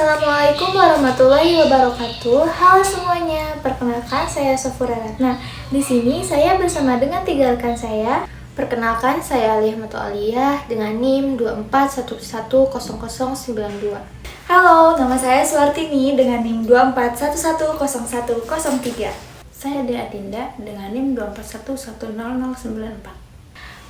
Assalamualaikum warahmatullahi wabarakatuh. Halo semuanya, perkenalkan saya Sofura Ratna. Di sini saya bersama dengan 3 rekan saya. Perkenalkan saya Aliyah Mato Aliyah dengan NIM 24110092. Halo, nama saya Suartini dengan NIM 24110103. Saya Dea Dinda dengan NIM 24110094.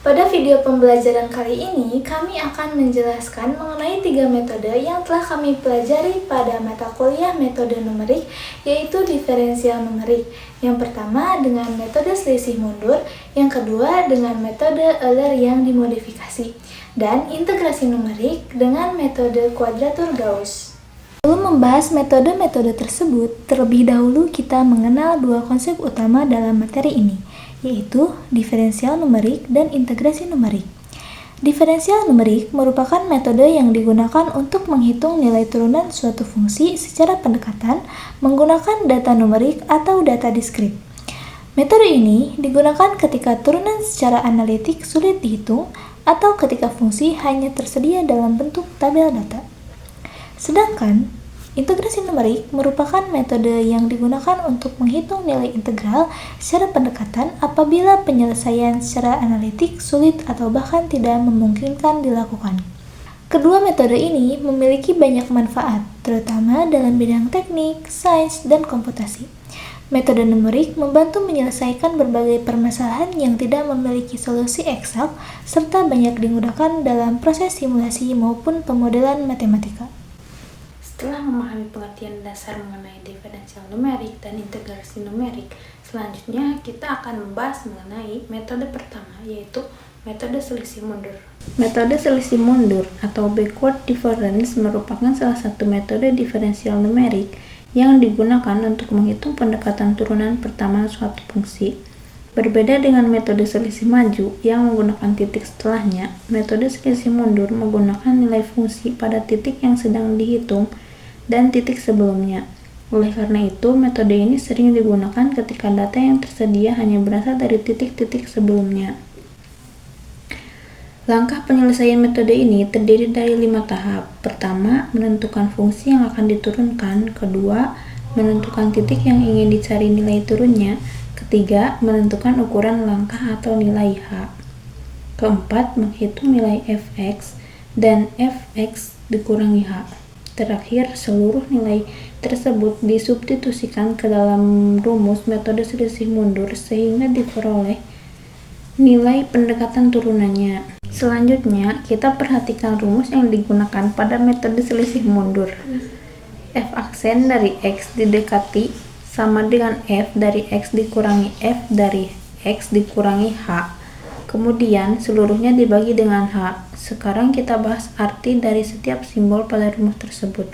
Pada video pembelajaran kali ini, kami akan menjelaskan mengenai 3 metode yang telah kami pelajari pada mata kuliah metode numerik, yaitu diferensial numerik. Yang pertama dengan metode selisih mundur, yang kedua dengan metode Euler yang dimodifikasi, dan integrasi numerik dengan metode kuadratur Gauss. Sebelum membahas metode-metode tersebut, terlebih dahulu kita mengenal 2 konsep utama dalam materi ini, yaitu diferensial numerik dan integrasi numerik. Diferensial numerik merupakan metode yang digunakan untuk menghitung nilai turunan suatu fungsi secara pendekatan menggunakan data numerik atau data diskrit. Metode ini digunakan ketika turunan secara analitik sulit dihitung atau ketika fungsi hanya tersedia dalam bentuk tabel data. Sedangkan integrasi numerik merupakan metode yang digunakan untuk menghitung nilai integral secara pendekatan apabila penyelesaian secara analitik sulit atau bahkan tidak memungkinkan dilakukan. Kedua metode ini memiliki banyak manfaat, terutama dalam bidang teknik, sains, dan komputasi. Metode numerik membantu menyelesaikan berbagai permasalahan yang tidak memiliki solusi eksak serta banyak digunakan dalam proses simulasi maupun pemodelan matematika. Setelah memahami pengertian dasar mengenai diferensial numerik dan integrasi numerik, selanjutnya kita akan membahas mengenai metode pertama, yaitu metode selisih mundur. Metode selisih mundur atau backward difference merupakan salah satu metode diferensial numerik yang digunakan untuk menghitung pendekatan turunan pertama suatu fungsi. Berbeda dengan metode selisih maju yang menggunakan titik setelahnya, metode selisih mundur menggunakan nilai fungsi pada titik yang sedang dihitung dan titik sebelumnya. Oleh karena itu, metode ini sering digunakan ketika data yang tersedia hanya berasal dari titik-titik sebelumnya. Langkah penyelesaian metode ini terdiri dari 5 tahap. Pertama, menentukan fungsi yang akan diturunkan. Kedua, menentukan titik yang ingin dicari nilai turunnya. Ketiga, menentukan ukuran langkah atau nilai H. Keempat, menghitung nilai fx dan fx dikurangi H. Terakhir, seluruh nilai tersebut disubstitusikan ke dalam rumus metode selisih mundur sehingga diperoleh nilai pendekatan turunannya. Selanjutnya, kita perhatikan rumus yang digunakan pada metode selisih mundur. F aksen dari X didekati sama dengan F dari X dikurangi F dari X dikurangi H. Kemudian seluruhnya dibagi dengan H. Sekarang kita bahas arti dari setiap simbol pada rumus tersebut.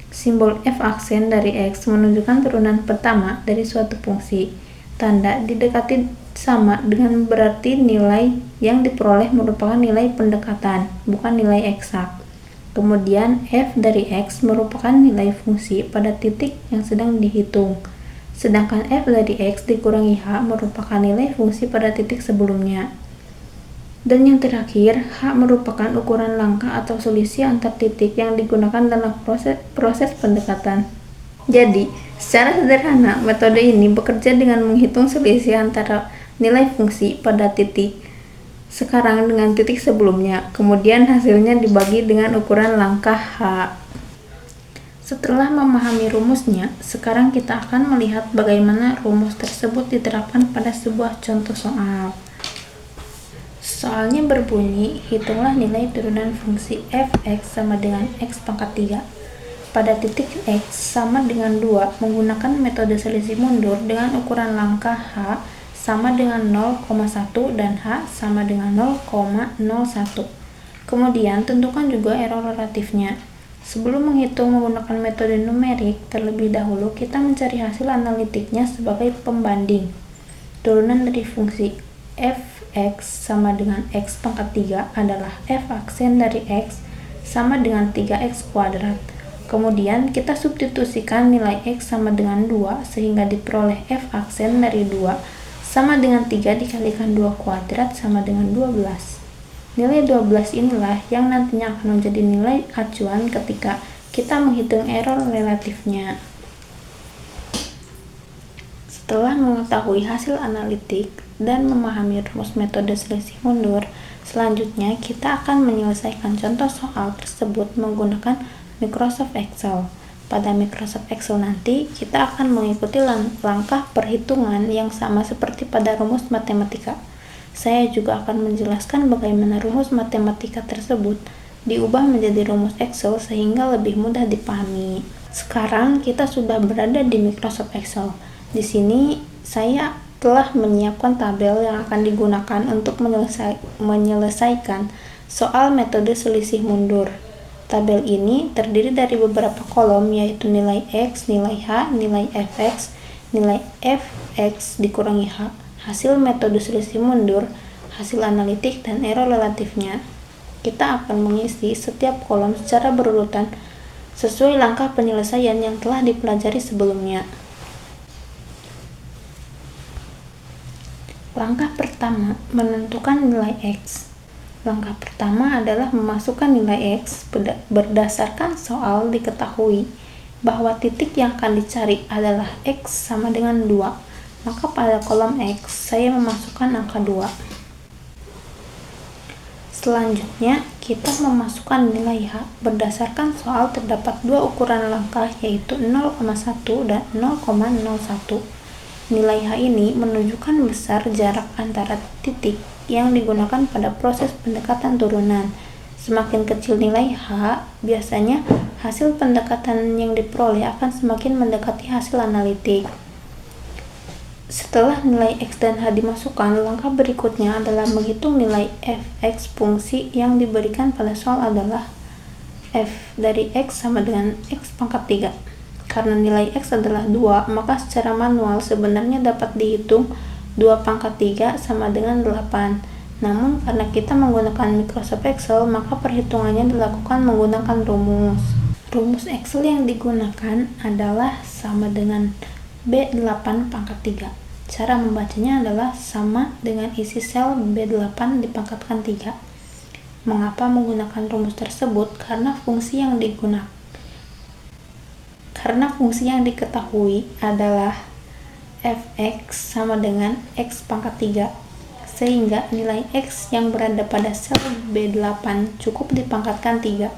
Simbol F aksen dari X menunjukkan turunan pertama dari suatu fungsi. Tanda didekati sama dengan berarti nilai yang diperoleh merupakan nilai pendekatan, bukan nilai eksak. Kemudian F dari X merupakan nilai fungsi pada titik yang sedang dihitung. Sedangkan F dari X dikurangi H merupakan nilai fungsi pada titik sebelumnya. Dan yang terakhir, H merupakan ukuran langkah atau selisih antar titik yang digunakan dalam proses pendekatan. Jadi, secara sederhana, metode ini bekerja dengan menghitung selisih antara nilai fungsi pada titik sekarang dengan titik sebelumnya, kemudian hasilnya dibagi dengan ukuran langkah H. Setelah memahami rumusnya, sekarang kita akan melihat bagaimana rumus tersebut diterapkan pada sebuah contoh soal. Soalnya berbunyi, hitunglah nilai turunan fungsi fx sama dengan x pangkat 3 pada titik x sama dengan 2 menggunakan metode selisih mundur dengan ukuran langkah h sama dengan 0,1 dan h sama dengan 0,01. Kemudian tentukan juga error relatifnya. Sebelum menghitung menggunakan metode numerik, terlebih dahulu kita mencari hasil analitiknya sebagai pembanding. Turunan dari fungsi fx sama dengan x pangkat 3 adalah f aksen dari x sama dengan 3x kuadrat. Kemudian kita substitusikan nilai x sama dengan 2 sehingga diperoleh f aksen dari 2 sama dengan 3 dikalikan 2 kuadrat sama dengan 12. Nilai 12 inilah yang nantinya akan menjadi nilai acuan ketika kita menghitung error relatifnya. Setelah mengetahui hasil analitik dan memahami rumus metode selisih mundur, selanjutnya kita akan menyelesaikan contoh soal tersebut menggunakan Microsoft Excel. Pada Microsoft Excel nanti, kita akan mengikuti langkah perhitungan yang sama seperti pada rumus matematika. Saya juga akan menjelaskan bagaimana rumus matematika tersebut diubah menjadi rumus Excel sehingga lebih mudah dipahami. Sekarang kita sudah berada di Microsoft Excel. Di sini saya telah menyiapkan tabel yang akan digunakan untuk menyelesaikan soal metode selisih mundur. Tabel ini terdiri dari beberapa kolom, yaitu nilai X, nilai H, nilai Fx, nilai Fx dikurangi H, hasil metode selisih mundur, hasil analitik, dan error relatifnya. Kita akan mengisi setiap kolom secara berurutan sesuai langkah penyelesaian yang telah dipelajari sebelumnya. Langkah pertama, menentukan nilai X. Langkah pertama adalah memasukkan nilai X. Berdasarkan soal diketahui bahwa titik yang akan dicari adalah X sama dengan 2. Maka pada kolom X, saya memasukkan angka 2. Selanjutnya, kita memasukkan nilai H. Berdasarkan soal terdapat dua ukuran langkah, yaitu 0,1 dan 0,01. Nilai H ini menunjukkan besar jarak antara titik yang digunakan pada proses pendekatan turunan. Semakin kecil nilai H, biasanya hasil pendekatan yang diperoleh akan semakin mendekati hasil analitik. Setelah nilai X dan H dimasukkan, langkah berikutnya adalah menghitung nilai Fx. Fungsi yang diberikan pada soal adalah f dari X sama dengan X pangkat 3. Karena nilai X adalah 2, maka secara manual sebenarnya dapat dihitung 2 pangkat 3 sama dengan 8. Namun karena kita menggunakan Microsoft Excel, maka perhitungannya dilakukan menggunakan rumus. Rumus Excel yang digunakan adalah sama dengan B8 pangkat 3. Cara membacanya adalah sama dengan isi sel B8 dipangkatkan 3. Mengapa menggunakan rumus tersebut? Karena fungsi yang adalah Fx sama dengan X pangkat 3, sehingga nilai X yang berada pada sel B8 cukup dipangkatkan 3.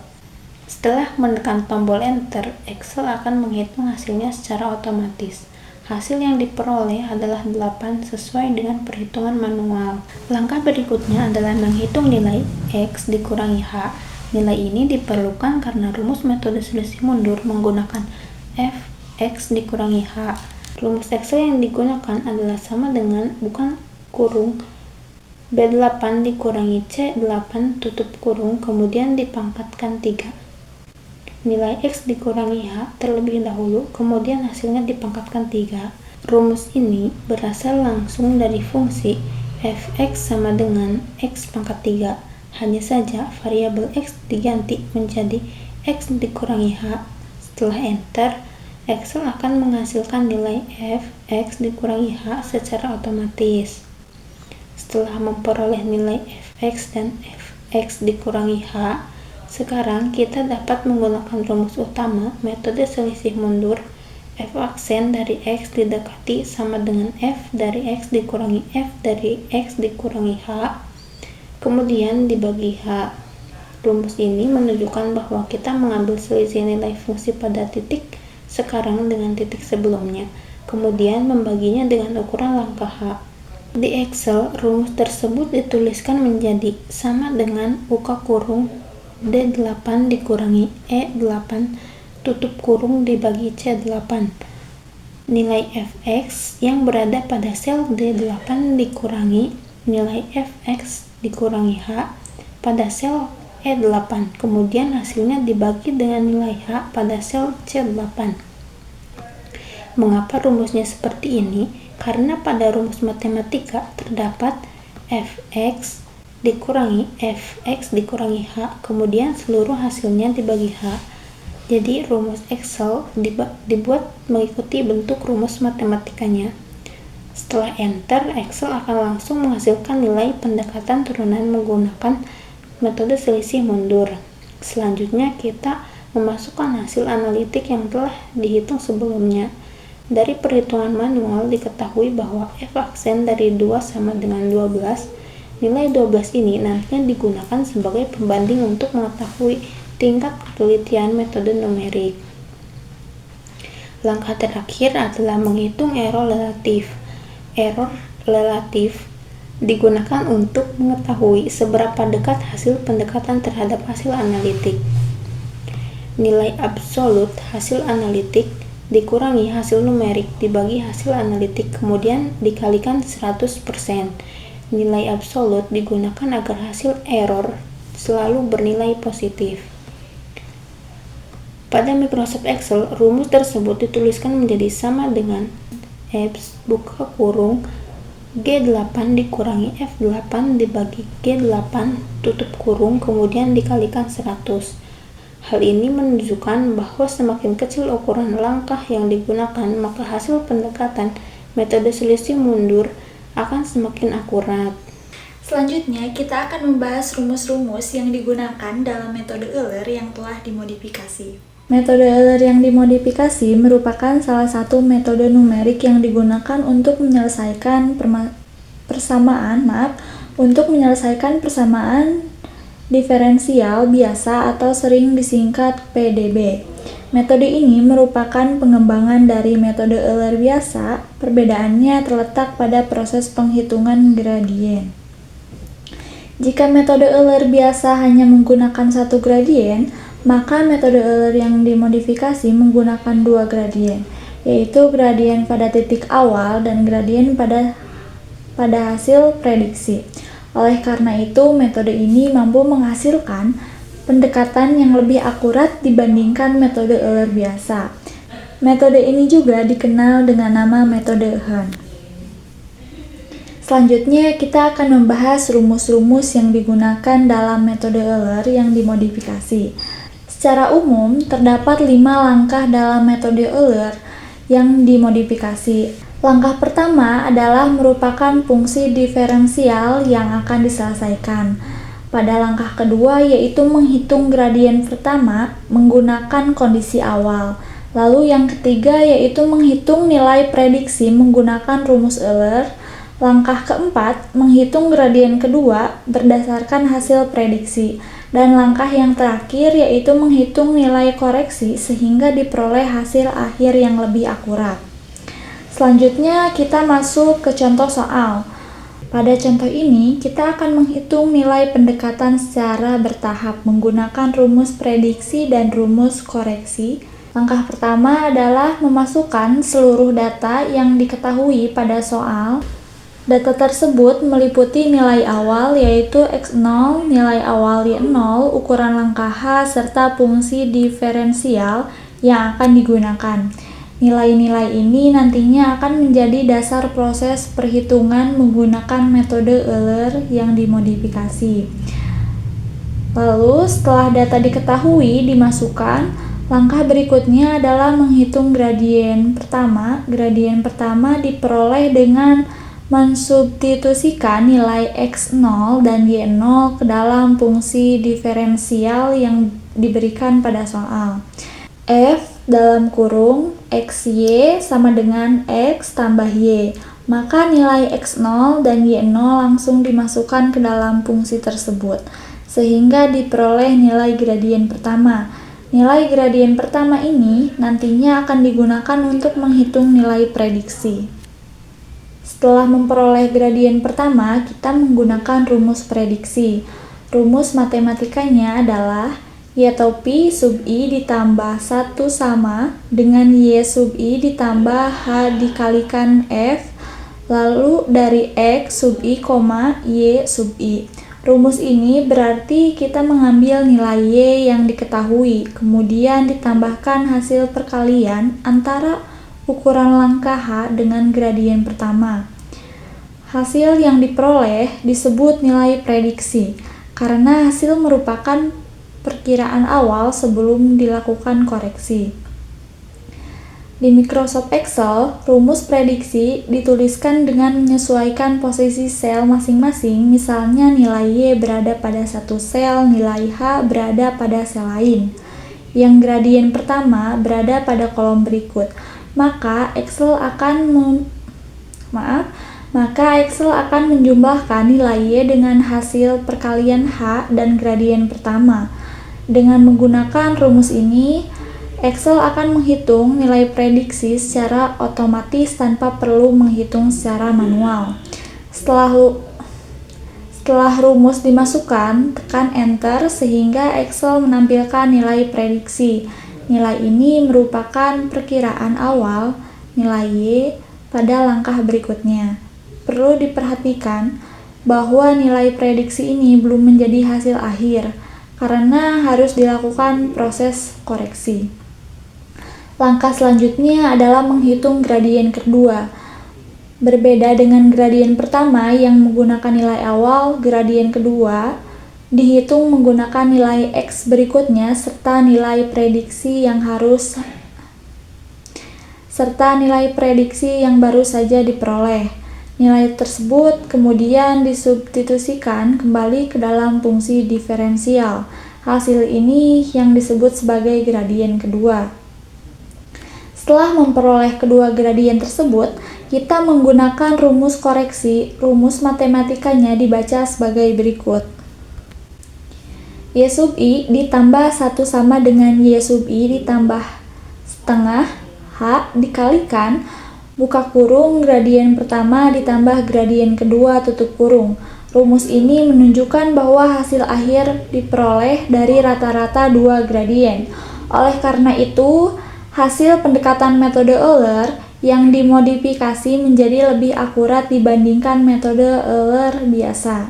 Setelah menekan tombol Enter, Excel akan menghitung hasilnya secara otomatis. Hasil yang diperoleh adalah 8 sesuai dengan perhitungan manual. Langkah berikutnya adalah menghitung nilai X dikurangi H. Nilai ini diperlukan karena rumus metode selisih mundur menggunakan Fx dikurangi H. Rumus Excel yang digunakan adalah sama dengan bukan kurung B8 dikurangi C8 tutup kurung kemudian dipangkatkan 3. Nilai X dikurangi H terlebih dahulu, kemudian hasilnya dipangkatkan 3. Rumus ini berasal langsung dari fungsi Fx sama dengan X pangkat 3. Hanya saja variabel X diganti menjadi X dikurangi H. Setelah Enter, Excel akan menghasilkan nilai Fx dikurangi H secara otomatis. Setelah memperoleh nilai Fx dan Fx dikurangi H, sekarang kita dapat menggunakan rumus utama metode selisih mundur. F aksen dari X didekati sama dengan F dari X dikurangi F dari X dikurangi H, kemudian dibagi H. Rumus ini menunjukkan bahwa kita mengambil selisih nilai fungsi pada titik sekarang dengan titik sebelumnya, kemudian membaginya dengan ukuran langkah H. Di Excel, rumus tersebut dituliskan menjadi sama dengan buka kurung D8 dikurangi E8 tutup kurung dibagi C8. Nilai Fx yang berada pada sel D8 dikurangi nilai Fx dikurangi H pada sel E8, kemudian hasilnya dibagi dengan nilai H pada sel C8. Mengapa rumusnya seperti ini? Karena pada rumus matematika terdapat Fx dikurangi Fx dikurangi H, kemudian seluruh hasilnya dibagi H. Jadi rumus Excel dibuat mengikuti bentuk rumus matematikanya. Setelah Enter, Excel akan langsung menghasilkan nilai pendekatan turunan menggunakan metode selisih mundur. Selanjutnya kita memasukkan hasil analitik yang telah dihitung sebelumnya. Dari perhitungan manual diketahui bahwa f aksen dari 2 sama dengan 12. Nilai 12 ini nantinya digunakan sebagai pembanding untuk mengetahui tingkat ketelitian metode numerik. Langkah terakhir adalah menghitung error relatif. Error relatif digunakan untuk mengetahui seberapa dekat hasil pendekatan terhadap hasil analitik. Nilai absolut hasil analitik dikurangi hasil numerik dibagi hasil analitik kemudian dikalikan 100%. Nilai absolut digunakan agar hasil error selalu bernilai positif. Pada Microsoft Excel, rumus tersebut dituliskan menjadi sama dengan F buka kurung G8 dikurangi F8 dibagi G8 tutup kurung kemudian dikalikan 100. Hal ini menunjukkan bahwa semakin kecil ukuran langkah yang digunakan, maka hasil pendekatan metode selisih mundur akan semakin akurat. Selanjutnya, kita akan membahas rumus-rumus yang digunakan dalam metode Euler yang telah dimodifikasi. Metode Euler yang dimodifikasi merupakan salah satu metode numerik yang digunakan untuk menyelesaikan persamaan diferensial biasa atau sering disingkat PDB. Metode ini merupakan pengembangan dari metode Euler biasa, perbedaannya terletak pada proses penghitungan gradien. Jika metode Euler biasa hanya menggunakan satu gradien, maka metode Euler yang dimodifikasi menggunakan dua gradien, yaitu gradien pada titik awal dan gradien pada hasil prediksi. Oleh karena itu, metode ini mampu menghasilkan pendekatan yang lebih akurat dibandingkan metode Euler biasa. Metode ini juga dikenal dengan nama metode Hahn. Selanjutnya, kita akan membahas rumus-rumus yang digunakan dalam metode Euler yang dimodifikasi. Secara umum, terdapat 5 langkah dalam metode Euler yang dimodifikasi. Langkah pertama adalah merupakan fungsi diferensial yang akan diselesaikan. Pada langkah kedua yaitu menghitung gradien pertama menggunakan kondisi awal. Lalu yang ketiga yaitu menghitung nilai prediksi menggunakan rumus Euler. Langkah keempat, menghitung gradien kedua berdasarkan hasil prediksi. Dan langkah yang terakhir yaitu menghitung nilai koreksi sehingga diperoleh hasil akhir yang lebih akurat. Selanjutnya kita masuk ke contoh soal. Pada contoh ini kita akan menghitung nilai pendekatan secara bertahap menggunakan rumus prediksi dan rumus koreksi. Langkah pertama adalah memasukkan seluruh data yang diketahui pada soal. Data tersebut meliputi nilai awal yaitu X0, nilai awal Y0, ukuran langkah H, serta fungsi diferensial yang akan digunakan. Nilai-nilai ini nantinya akan menjadi dasar proses perhitungan menggunakan metode Euler yang dimodifikasi. Lalu setelah data diketahui dimasukkan, langkah berikutnya adalah menghitung gradien pertama. Gradien pertama diperoleh dengan mensubstitusikan nilai X0 dan Y0 ke dalam fungsi diferensial yang diberikan pada soal. F dalam kurung XY sama dengan X tambah Y. Maka nilai X0 dan Y0 langsung dimasukkan ke dalam fungsi tersebut, sehingga diperoleh nilai gradien pertama. Nilai gradien pertama ini nantinya akan digunakan untuk menghitung nilai prediksi. Setelah memperoleh gradien pertama, kita menggunakan rumus prediksi. Rumus matematikanya adalah Y atau Pi sub I ditambah 1 sama dengan Y sub I ditambah H dikalikan F, lalu dari X sub I, Y sub I. Rumus ini berarti kita mengambil nilai Y yang diketahui, kemudian ditambahkan hasil perkalian antara ukuran langkah H dengan gradien pertama. Hasil yang diperoleh disebut nilai prediksi, karena hasil merupakan perkiraan awal sebelum dilakukan koreksi. Di Microsoft Excel, rumus prediksi dituliskan dengan menyesuaikan posisi sel masing-masing, misalnya nilai Y berada pada satu sel, nilai H berada pada sel lain. yang gradien pertama berada pada kolom berikut, maka Excel akan menjumlahkan nilai Y dengan hasil perkalian H dan gradien pertama. Dengan menggunakan rumus ini, Excel akan menghitung nilai prediksi secara otomatis tanpa perlu menghitung secara manual. Setelah rumus dimasukkan, tekan Enter sehingga Excel menampilkan nilai prediksi. Nilai ini merupakan perkiraan awal nilai Y pada langkah berikutnya. Perlu diperhatikan bahwa nilai prediksi ini belum menjadi hasil akhir, karena harus dilakukan proses koreksi. Langkah selanjutnya adalah menghitung gradien kedua. Berbeda dengan gradien pertama yang menggunakan nilai awal, gradien kedua dihitung menggunakan nilai X berikutnya serta nilai prediksi yang baru saja diperoleh. Nilai tersebut kemudian disubstitusikan kembali ke dalam fungsi diferensial. Hasil ini yang disebut sebagai gradien kedua. Setelah memperoleh kedua gradien tersebut, kita menggunakan rumus koreksi. Rumus matematikanya dibaca sebagai berikut. Y sub I ditambah 1 sama dengan Y sub I ditambah setengah H dikalikan buka kurung gradien pertama ditambah gradien kedua tutup kurung. Rumus ini menunjukkan bahwa hasil akhir diperoleh dari rata-rata dua gradien. Oleh karena itu, hasil pendekatan metode Euler yang dimodifikasi menjadi lebih akurat dibandingkan metode Euler biasa.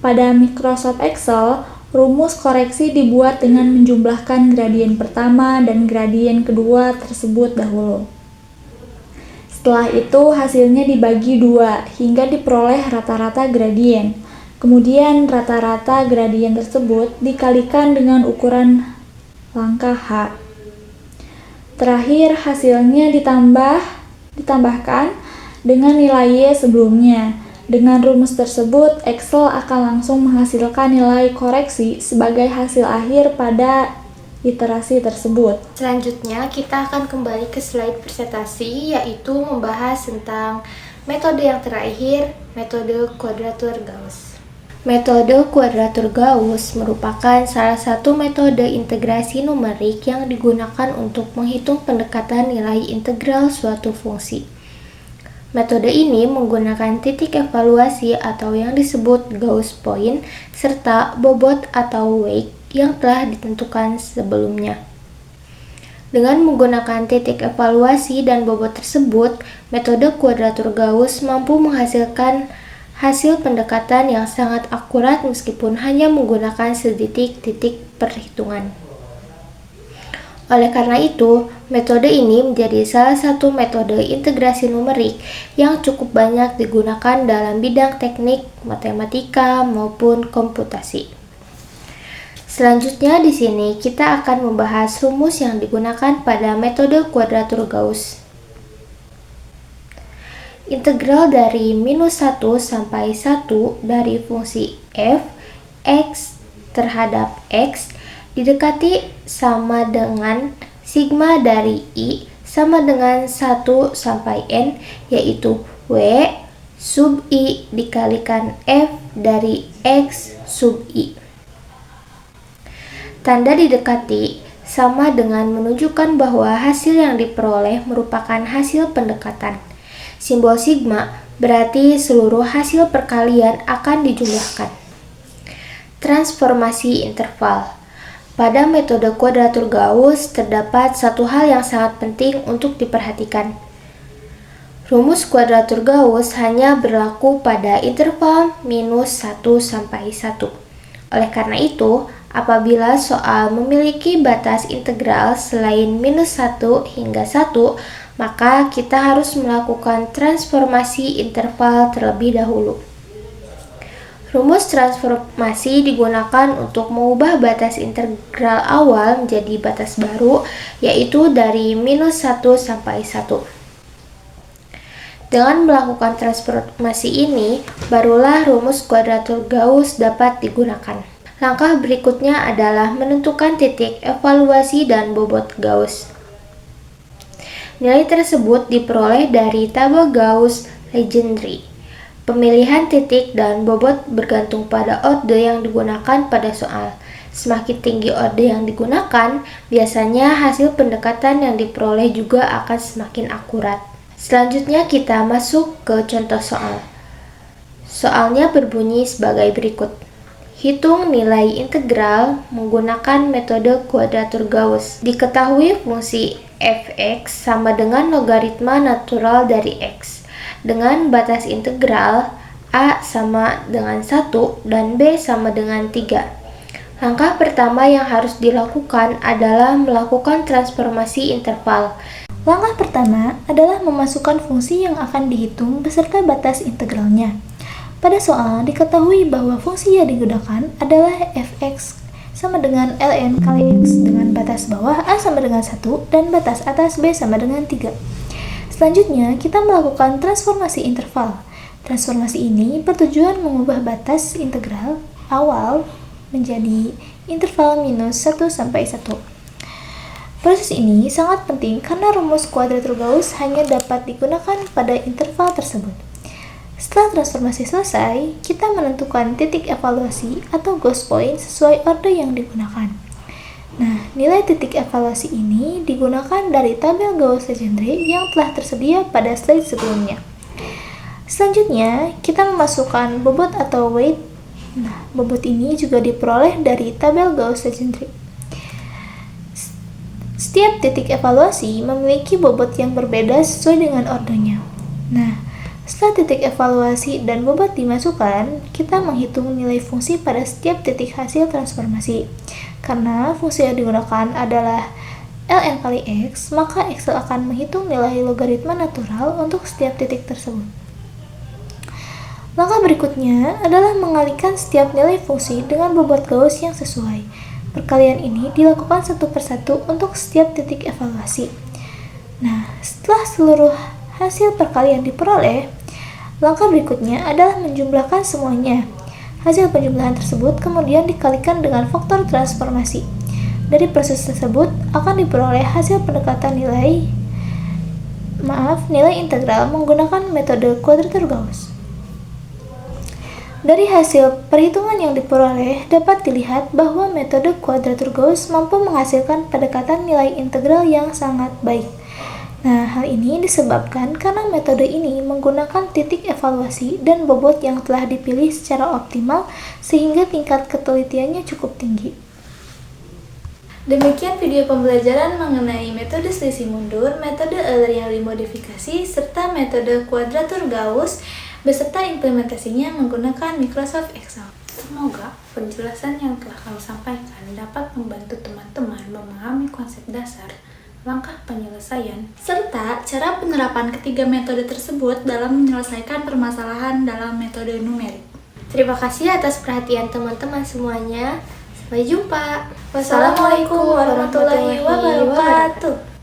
Pada Microsoft Excel, rumus koreksi dibuat dengan menjumlahkan gradien pertama dan gradien kedua tersebut dahulu. Setelah itu hasilnya dibagi 2 hingga diperoleh rata-rata gradien. Kemudian rata-rata gradien tersebut dikalikan dengan ukuran langkah H. Terakhir hasilnya ditambahkan dengan nilai Y sebelumnya. Dengan rumus tersebut, Excel akan langsung menghasilkan nilai koreksi sebagai hasil akhir pada iterasi tersebut. Selanjutnya, kita akan kembali ke slide presentasi, yaitu membahas tentang metode yang terakhir, metode kuadratur Gauss. Metode kuadratur Gauss merupakan salah satu metode integrasi numerik yang digunakan untuk menghitung pendekatan nilai integral suatu fungsi. Metode ini menggunakan titik evaluasi atau yang disebut Gauss point serta bobot atau weight yang telah ditentukan sebelumnya. Dengan menggunakan titik evaluasi dan bobot tersebut, metode kuadratur Gauss mampu menghasilkan hasil pendekatan yang sangat akurat meskipun hanya menggunakan setitik-titik perhitungan. Oleh karena itu, metode ini menjadi salah satu metode integrasi numerik yang cukup banyak digunakan dalam bidang teknik, matematika, maupun komputasi. Selanjutnya di sini kita akan membahas rumus yang digunakan pada metode kuadratur Gauss. Integral dari minus 1 sampai 1 dari fungsi f x terhadap x didekati sama dengan sigma dari i sama dengan 1 sampai n, yaitu w sub i dikalikan f dari x sub i. Tanda didekati sama dengan menunjukkan bahwa hasil yang diperoleh merupakan hasil pendekatan. Simbol sigma berarti seluruh hasil perkalian akan dijumlahkan. Transformasi interval. Pada metode kuadratur Gauss terdapat satu hal yang sangat penting untuk diperhatikan. Rumus kuadratur Gauss hanya berlaku pada interval minus 1 sampai 1. Oleh karena itu, apabila soal memiliki batas integral selain minus 1 hingga 1, maka kita harus melakukan transformasi interval terlebih dahulu. Rumus transformasi digunakan untuk mengubah batas integral awal menjadi batas baru, yaitu dari minus 1 sampai 1. Dengan melakukan transformasi ini, barulah rumus kuadratur Gauss dapat digunakan. Langkah berikutnya adalah menentukan titik evaluasi dan bobot Gauss. Nilai tersebut diperoleh dari tabel Gauss-Legendre. Pemilihan titik dan bobot bergantung pada orde yang digunakan pada soal. Semakin tinggi orde yang digunakan, biasanya hasil pendekatan yang diperoleh juga akan semakin akurat. Selanjutnya kita masuk ke contoh soal. Soalnya berbunyi sebagai berikut. Hitung nilai integral menggunakan metode kuadratur Gauss. Diketahui fungsi f(x) sama dengan logaritma natural dari x dengan batas integral a sama dengan 1 dan b sama dengan 3. Langkah pertama yang harus dilakukan adalah melakukan transformasi interval. Langkah pertama adalah memasukkan fungsi yang akan dihitung beserta batas integralnya. Pada soal diketahui bahwa fungsi yang digunakan adalah f(x) sama dengan ln kali x dengan batas bawah a sama dengan 1 dan batas atas b sama dengan 3. Selanjutnya, kita melakukan transformasi interval. Transformasi ini bertujuan mengubah batas integral awal menjadi interval minus 1 sampai 1. Proses ini sangat penting karena rumus kuadratur Gauss hanya dapat digunakan pada interval tersebut. Setelah transformasi selesai, kita menentukan titik evaluasi atau Gauss point sesuai orde yang digunakan. Nah, nilai titik evaluasi ini digunakan dari tabel Gauss-Legendre yang telah tersedia pada slide sebelumnya. Selanjutnya, kita memasukkan bobot atau weight. Nah, bobot ini juga diperoleh dari tabel Gauss-Legendre. Setiap titik evaluasi memiliki bobot yang berbeda sesuai dengan ordenya. Nah, setelah titik evaluasi dan bobot dimasukkan, kita menghitung nilai fungsi pada setiap titik hasil transformasi. Karena fungsi yang digunakan adalah ln kali x, maka Excel akan menghitung nilai logaritma natural untuk setiap titik tersebut. Langkah berikutnya adalah mengalihkan setiap nilai fungsi dengan bobot Gauss yang sesuai. Perkalian ini dilakukan satu persatu untuk setiap titik evaluasi. Nah, setelah seluruh hasil perkalian diperoleh, langkah berikutnya adalah menjumlahkan semuanya. Hasil penjumlahan tersebut kemudian dikalikan dengan faktor transformasi. Dari proses tersebut akan diperoleh hasil pendekatan nilai integral menggunakan metode kuadratur Gauss. Dari hasil perhitungan yang diperoleh dapat dilihat bahwa metode kuadratur Gauss mampu menghasilkan pendekatan nilai integral yang sangat baik. Nah, hal ini disebabkan karena metode ini menggunakan titik evaluasi dan bobot yang telah dipilih secara optimal sehingga tingkat ketelitiannya cukup tinggi. Demikian video pembelajaran mengenai metode selisih mundur, metode Euler yang dimodifikasi, serta metode kuadratur Gauss beserta implementasinya menggunakan Microsoft Excel. Semoga penjelasan yang telah kami sampaikan dapat membantu teman-teman memahami konsep dasar, langkah penyelesaian, serta cara penerapan ketiga metode tersebut dalam menyelesaikan permasalahan dalam metode numerik. Terima kasih atas perhatian teman-teman semuanya. Sampai jumpa. Wassalamualaikum warahmatullahi wabarakatuh.